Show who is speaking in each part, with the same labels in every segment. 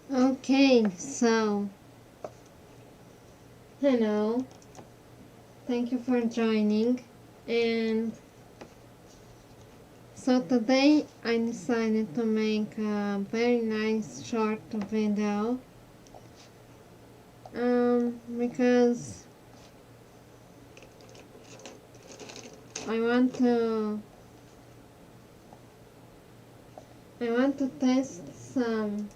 Speaker 1: Okay, so hello, thank you for joining. And so today I decided to make a very nice short video because I want to I want to test some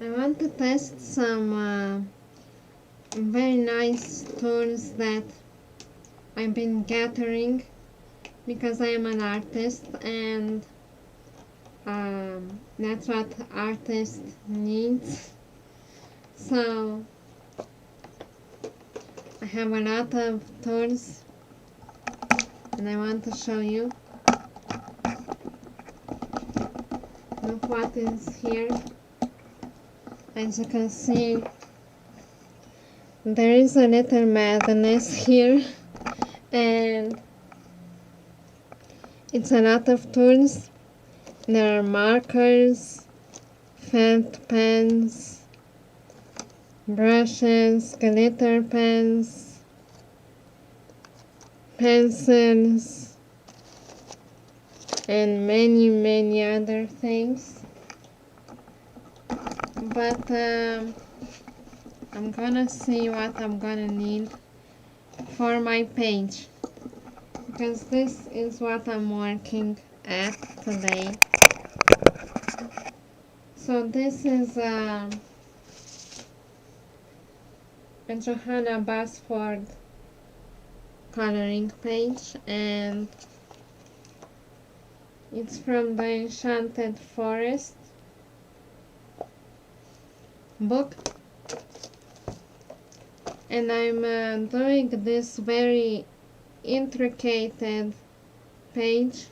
Speaker 1: I want to test some very nice tools that I've been gathering because I am an artist and that's what artist needs. So I have a lot of tools and I want to show you. Look what is here. As you can see, there is a little madness here, and it's a lot of tools. There are markers, felt pens, brushes, glitter pens, pencils, and many other things. But I'm gonna see what I'm gonna need for my page, because this is what I'm working at today. So this is a Johanna Basford coloring page, and it's from the Enchanted Forest book, and I'm doing this very intricate page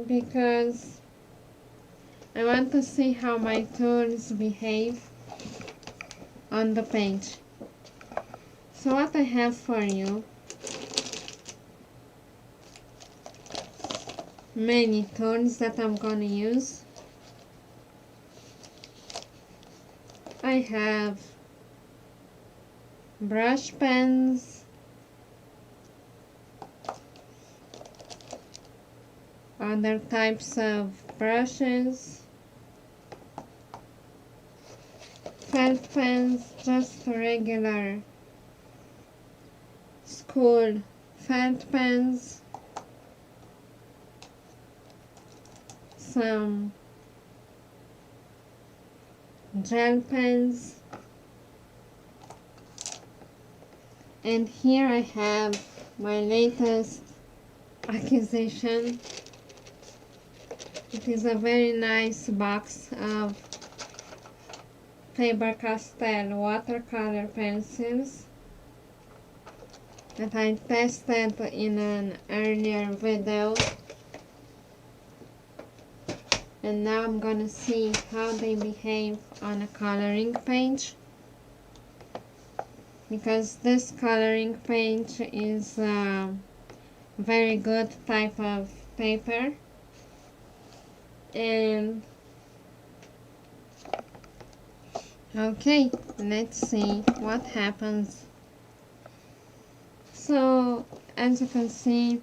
Speaker 1: because I want to see how my tools behave on the page. So what I have for you, many tools that I'm gonna use. I have brush pens, other types of brushes, felt pens, just regular school felt pens, some gel pens, and here I have my latest acquisition. It is a very nice box of Faber-Castell watercolor pencils that I tested in an earlier video, and now I'm gonna see how they behave on a coloring page, because this coloring page is a very good type of paper. And okay, let's see what happens. So as you can see,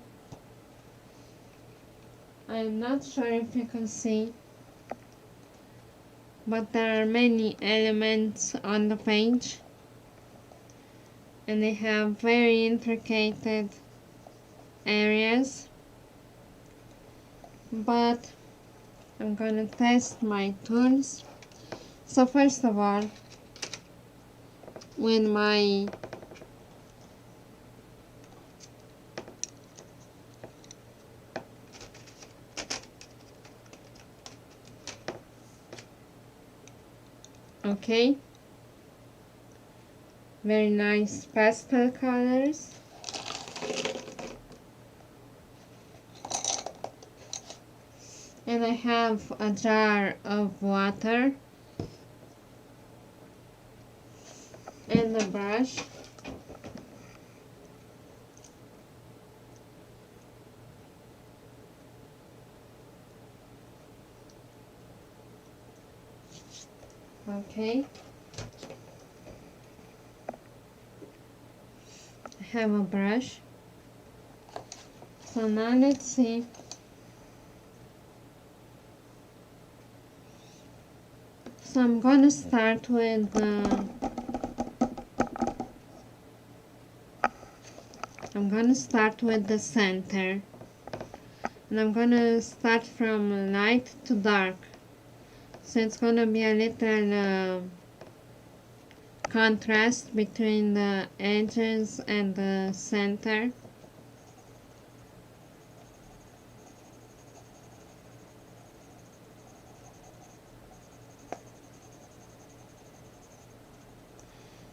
Speaker 1: I'm not sure if you can see, but there are many elements on the page, and they have very intricate areas. But I'm gonna test my tools. So first of all, with my okay, very nice pastel colors. And I have a jar of water and a brush. Okay, I have a brush. So now let's see. So I'm gonna start with the center, and I'm gonna start from light to dark. So it's gonna be a little contrast between the edges and the center.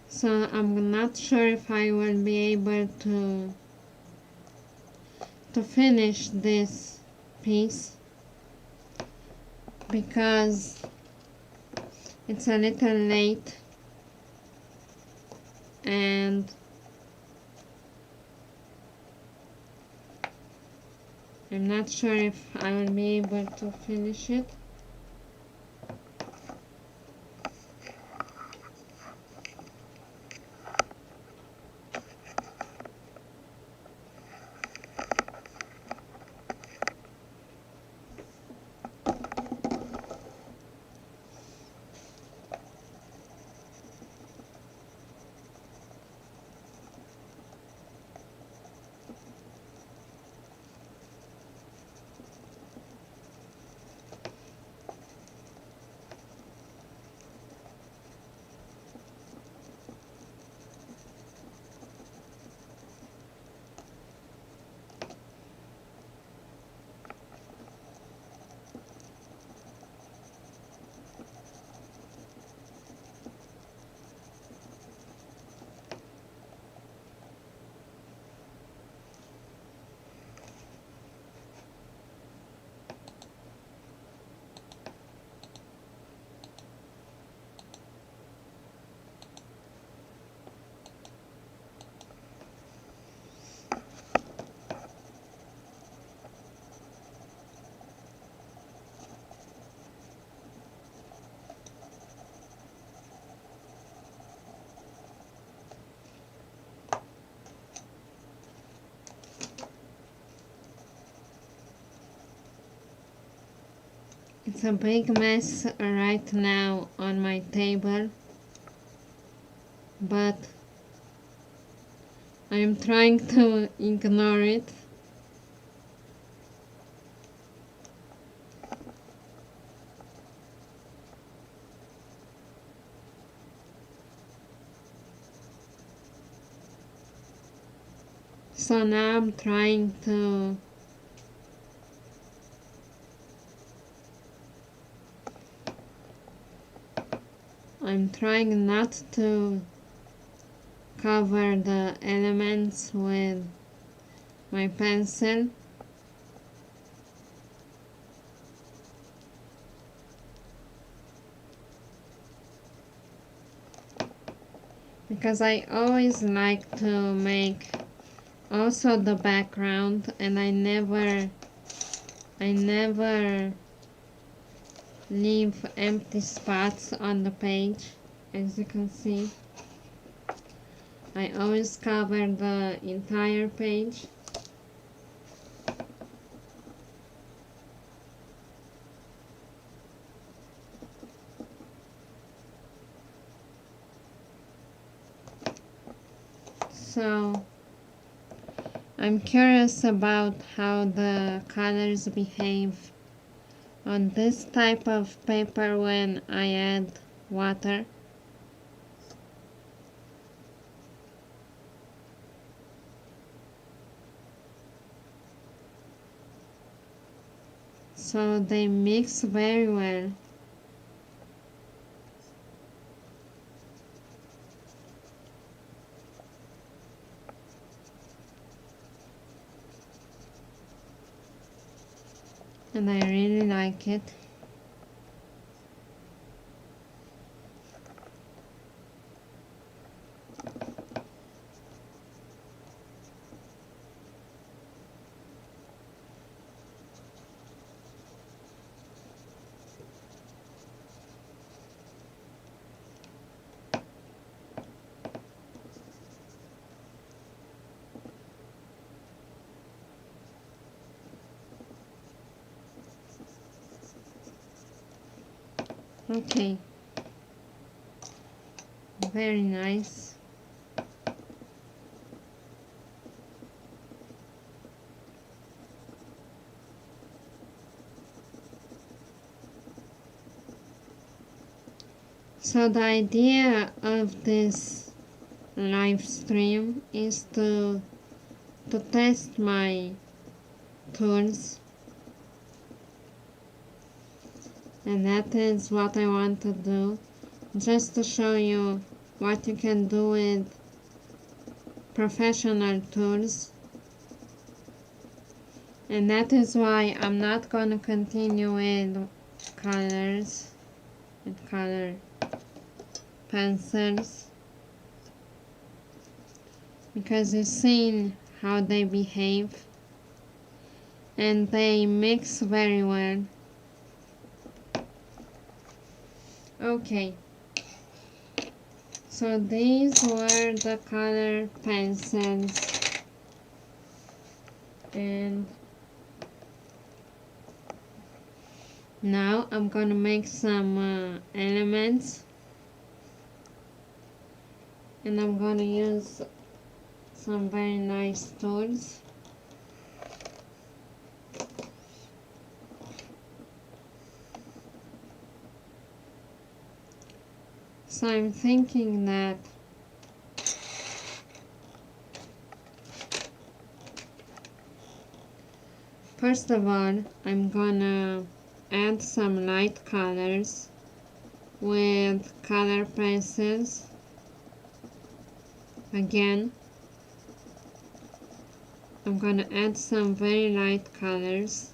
Speaker 1: So I'm not sure if I will be able to finish this piece because it's a little late and I'm not sure if I will be able to finish it. It's a big mess right now on my table, but I'm trying to ignore it. So now I'm trying not to cover the elements with my pencil. Because I always like to make also the background, and I never leave empty spots on the page. As you can see, I always cover the entire page. So I'm curious about how the colors behave on this type of paper when I add water. So they mix very well. And I really like it. Okay, very nice. So the idea of this live stream is to test my tools, and that is what I want to do, just to show you what you can do with professional tools. And that is why I'm not going to continue with colors and color pencils, because you've seen how they behave and they mix very well. Okay, so these were the color pencils, and now I'm gonna make some elements, and I'm gonna use some very nice tools. So I'm thinking that first of all, I'm gonna add some light colors with color pencils. Again, I'm gonna add some very light colors.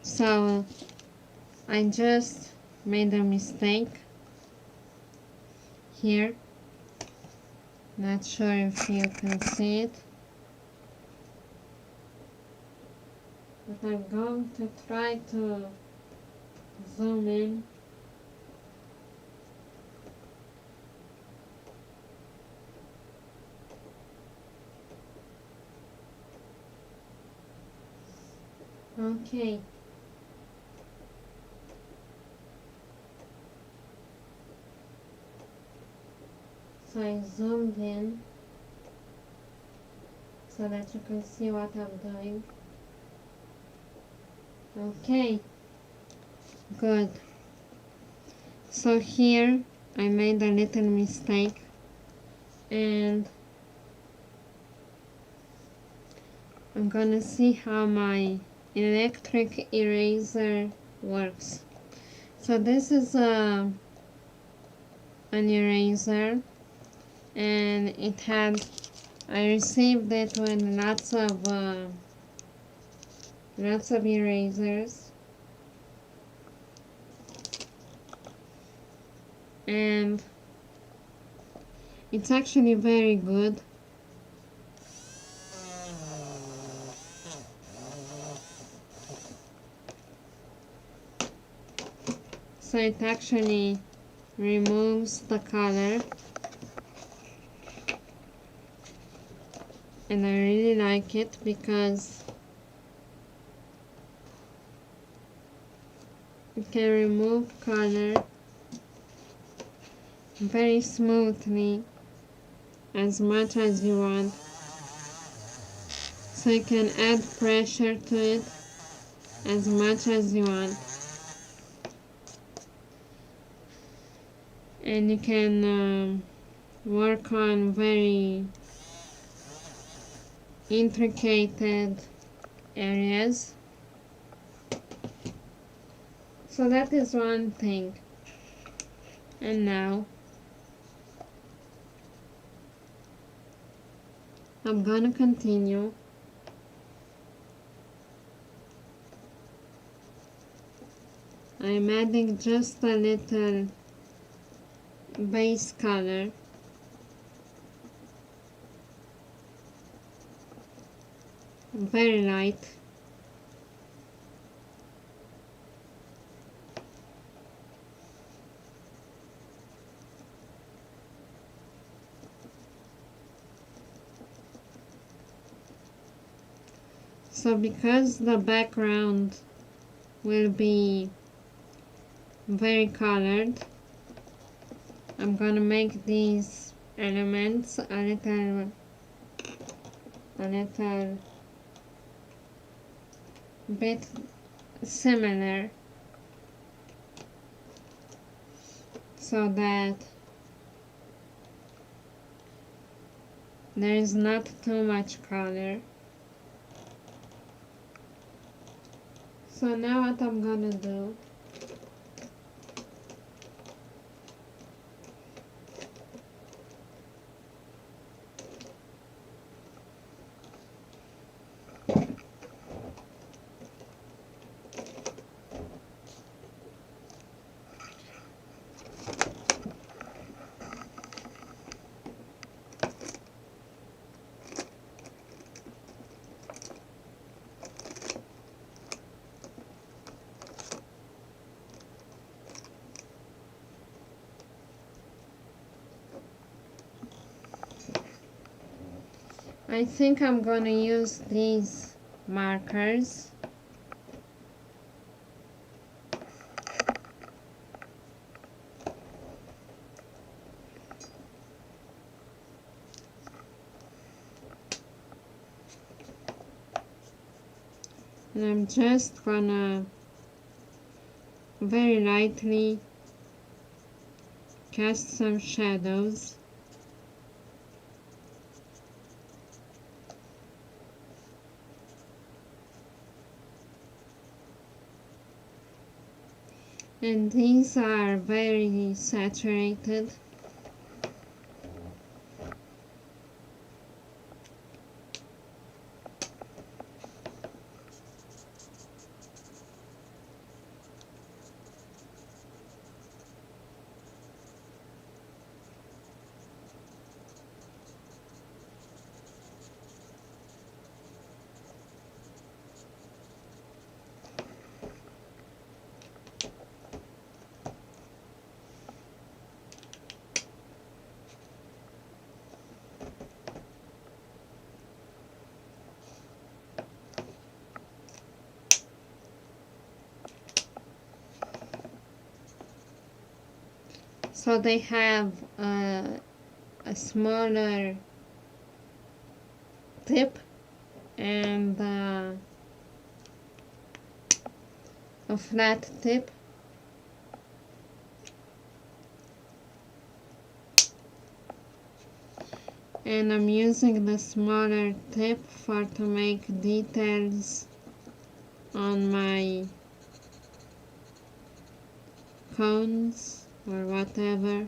Speaker 1: So I just made a mistake here. Not sure if you can see it, but I'm going to try to zoom in. Okay. So I zoomed in so that you can see what I'm doing. Okay, good. So here I made a little mistake, and I'm gonna see how my electric eraser works. So this is an eraser, and I received it with lots of erasers, and it's actually very good. So it actually removes the color, and I really like it because it can remove color very smoothly, as much as you want. So you can add pressure to it as much as you want, and you can work on very intricate areas. So that is one thing. And now I'm gonna continue I'm adding just a little base color, very light. So because the background will be very colored, I'm gonna make these elements a little bit similar so that there is not too much color. So now what I'm gonna do, I think I'm gonna use these markers. And I'm just gonna very lightly cast some shadows. And these are very saturated. So they have a smaller tip and a flat tip. And I'm using the smaller tip to make details on my cones or whatever.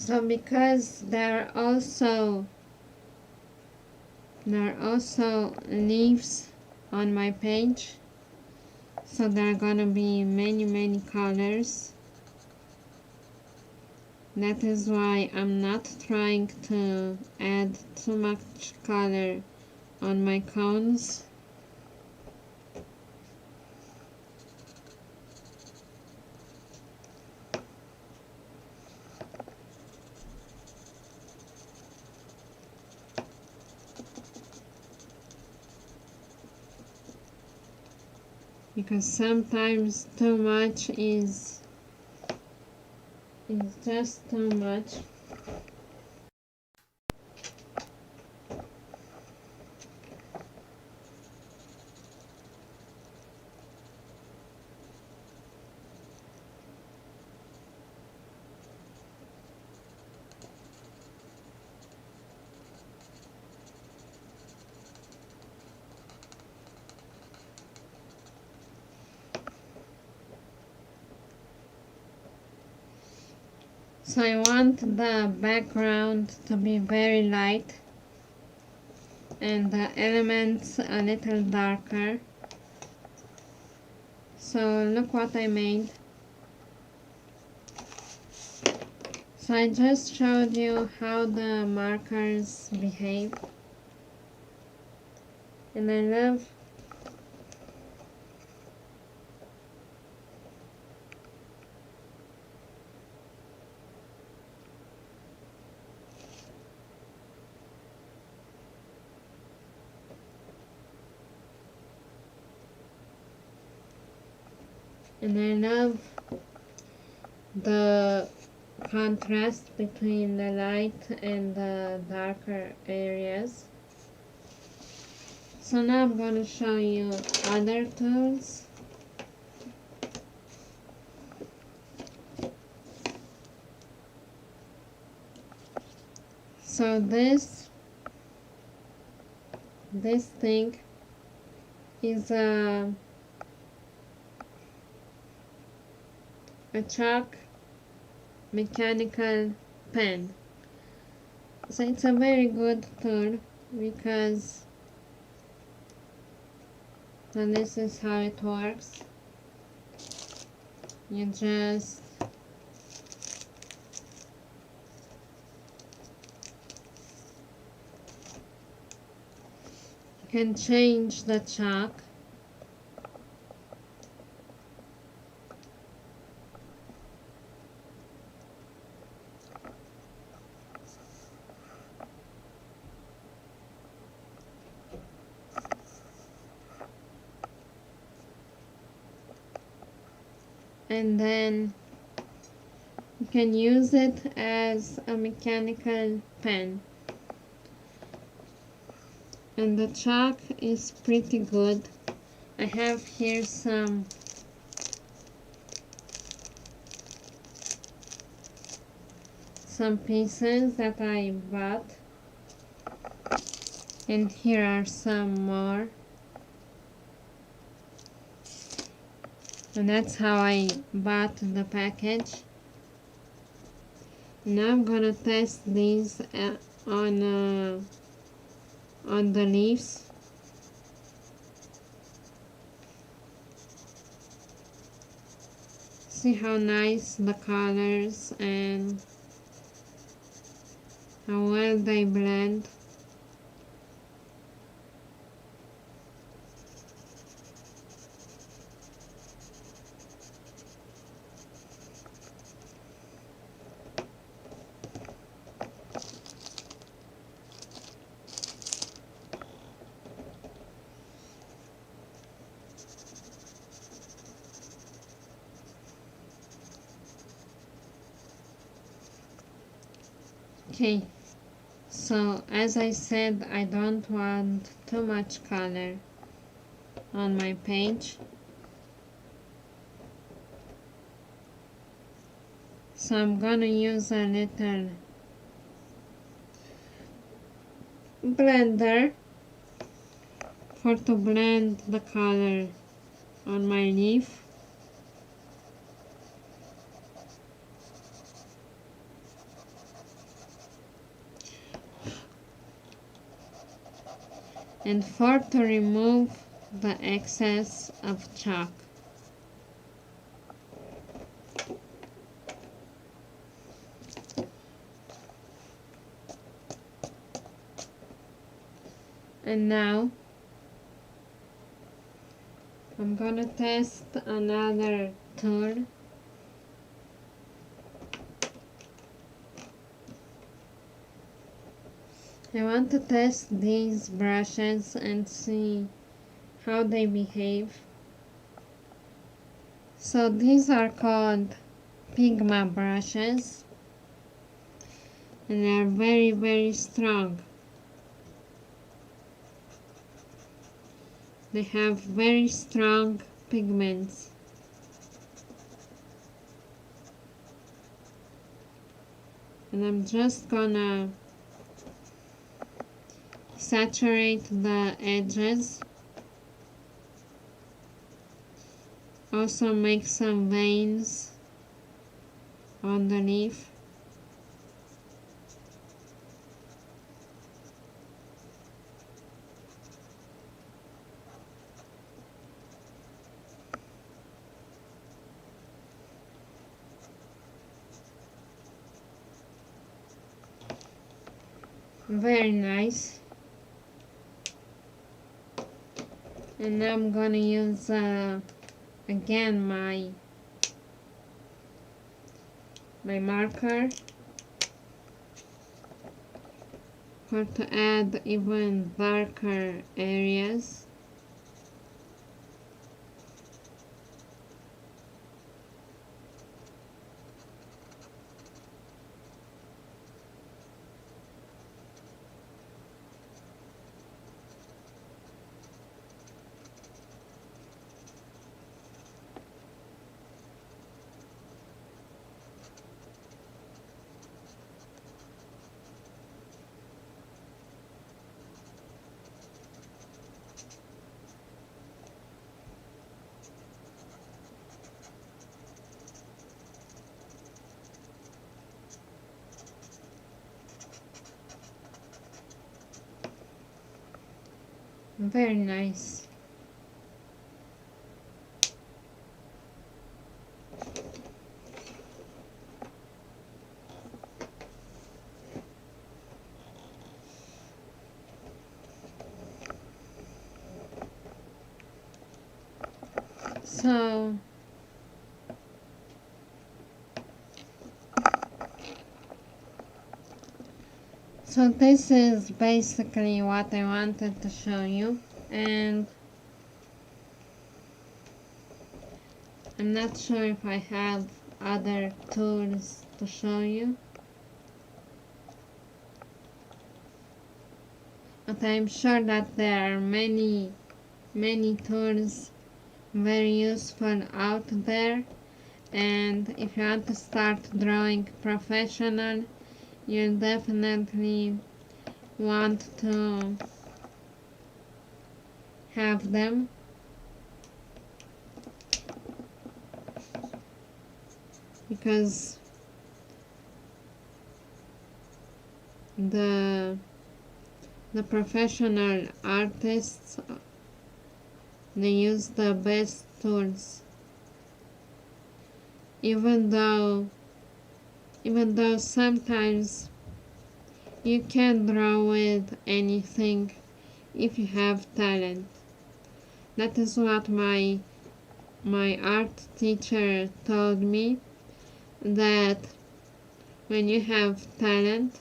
Speaker 1: So because there are also leaves on my page, so there are gonna be many colors. That is why I'm not trying to add too much color on my cones. because sometimes too much is just too much. So I want the background to be very light and the elements a little darker. So look what I made. So I just showed you how the markers behave, and I love the contrast between the light and the darker areas. So now I'm going to show you other tools. So this thing is a chalk mechanical pen. So it's a very good tool because this is how it works. You just can change the chalk. And then you can use it as a mechanical pen. And the chalk is pretty good. I have here some pieces that I bought, and here are some more. And that's how I bought the package. Now I'm gonna test these on the leaves. See how nice the colors and how well they blend. Okay, so as I said, I don't want too much color on my page. So I'm gonna use a little blender to blend the color on my leaf. And to remove the excess of chalk. And now I'm gonna test another tool. I want to test these brushes and see how they behave. So these are called Pigma brushes, and they are very, very strong. They have very strong pigments. And I'm just gonna saturate the edges. Also make some veins underneath. Very nice. And now I'm gonna use again my marker to add even darker areas. Very nice. So this is basically what I wanted to show you, and I'm not sure if I have other tools to show you, but I'm sure that there are many tools very useful out there. And if you want to start drawing professional, you definitely want to have them. Because the professional artists, they use the best tools. Even though sometimes you can draw with anything if you have talent. That is what my art teacher told me, that when you have talent,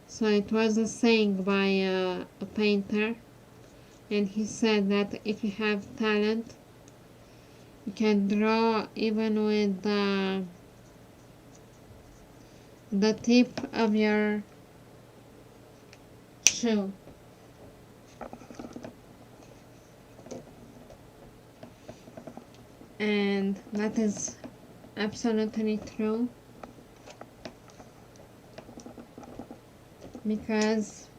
Speaker 1: so it was a saying by a painter, and he said that if you have talent, you can draw even with the tip of your shoe. And that is absolutely true, because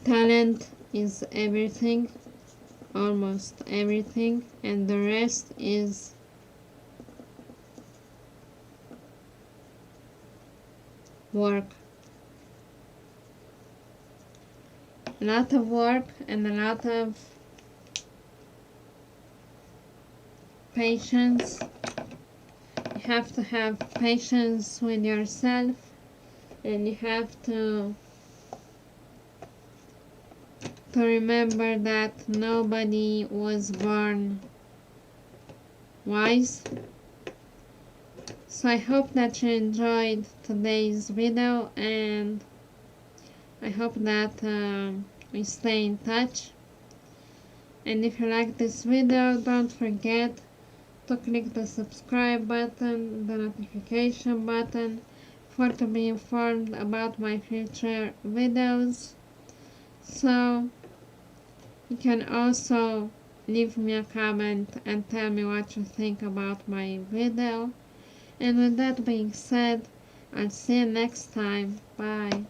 Speaker 1: talent is everything, almost everything, and the rest is work. A lot of work and a lot of patience. You have to have patience with yourself, and you have to remember that nobody was born wise. So I hope that you enjoyed today's video, and I hope that we stay in touch. And if you like this video, don't forget to click the subscribe button, the notification button, for to be informed about my future videos. So you can also leave me a comment and tell me what you think about my video. And with that being said, I'll see you next time. Bye.